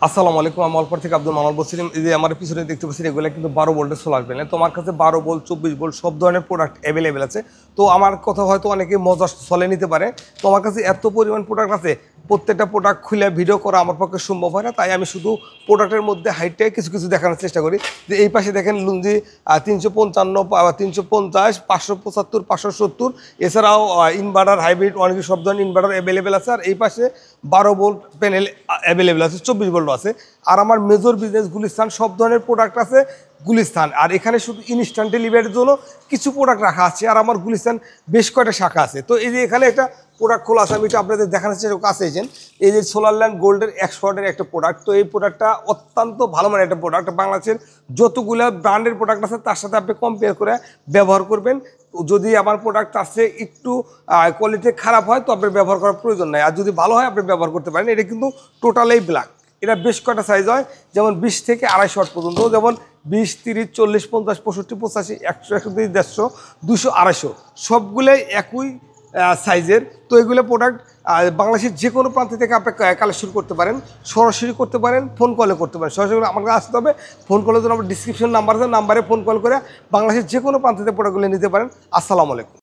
আসসালামু আলাইকুম। আমি অল্প থেকে আব্দুল মানাল বলছিলাম। এই যে আমার পিছনে দেখতে পাচ্ছেন, এগুলো কিন্তু 12 ভোল্টের সোলার প্যানেল। তোমার কাছে 12 ভোল্ট, 24 ভোল্ট সব ধরনের প্রোডাক্ট অ্যাভেলেবেল আছে। তো আমার কথা হয়তো অনেকে মজার ছলে নিতে পারে। তোমার কাছে এত পরিমাণ প্রোডাক্ট আছে, প্রত্যেকটা প্রোডাক্ট খুলে ভিডিও করা আমার পক্ষে সম্ভব হয় না। তাই আমি শুধু প্রোডাক্টের মধ্যে হাইটে কিছু কিছু দেখানোর চেষ্টা করি। যে এই পাশে দেখেন লুঙ্গি 355, 350, 575, 570। এছাড়াও ইনভার্টার, হাইব্রিড, অনেক সব ধরনের ইনভার্টার অ্যাভেলেবেল আছে। আর এই পাশে 12 ভোল্ট প্যানেল অ্যাভেলেবেল আছে, 24 ভোল্ট আছে। আর আমার মেজর বিজনেস গুলিস্তান, সব ধরনের প্রোডাক্ট আছে গুলিস্তান। আর এখানে শুধু ইনস্ট্যান্ট ডেলিভারির জন্য কিছু প্রোডাক্ট রাখা আছে। আর আমার গুলিস্তান বেশ কয়েকটা শাখা আছে। তো এই যে এখানে একটা প্রোডাক্ট খোলা আছে, আমি এটা আপনাদের দেখানোর চেষ্টা কাছে এসেছেন। এই যে সোলারল্যান্ড গোল্ডের এক্সপার্টের একটা প্রোডাক্ট। তো এই প্রোডাক্টটা অত্যন্ত ভালো মানের একটা প্রোডাক্ট। বাংলাদেশের যতগুলো ব্র্যান্ডের প্রোডাক্ট আছে তার সাথে আপনি কম্পেয়ার করে ব্যবহার করবেন। যদি আমার প্রোডাক্ট আছে একটু কোয়ালিটি খারাপ হয় তো আপনার ব্যবহার করার প্রয়োজন নাই। আর যদি ভালো হয় আপনি ব্যবহার করতে পারেন। এটা কিন্তু টোটালি ব্ল্যাক। এটা বেশ কয়টা সাইজ হয়, যেমন 20 থেকে 250 ওয়াট পর্যন্ত, যেমন 20, 30, 40, 50, 65, 85, 100, 130, 150, 200, 250 সবগুলোই একই সাইজের। তো এগুলো প্রোডাক্ট বাংলাদেশের যে কোনো প্রান্ত থেকে আপনি কালেকশন করতে পারেন, সরাসরি করতে পারেন, ফোন কলে করতে পারেন। সরাসরি আমার কাছে আসতে হবে। ফোন কলের জন্য আমার ডিসক্রিপশন নাম্বার আছে, নাম্বারে ফোন কল করে বাংলাদেশের যে কোনো প্রান্ত থেকে প্রোডাক্টগুলো নিতে পারেন। আসসালামু আলাইকুম।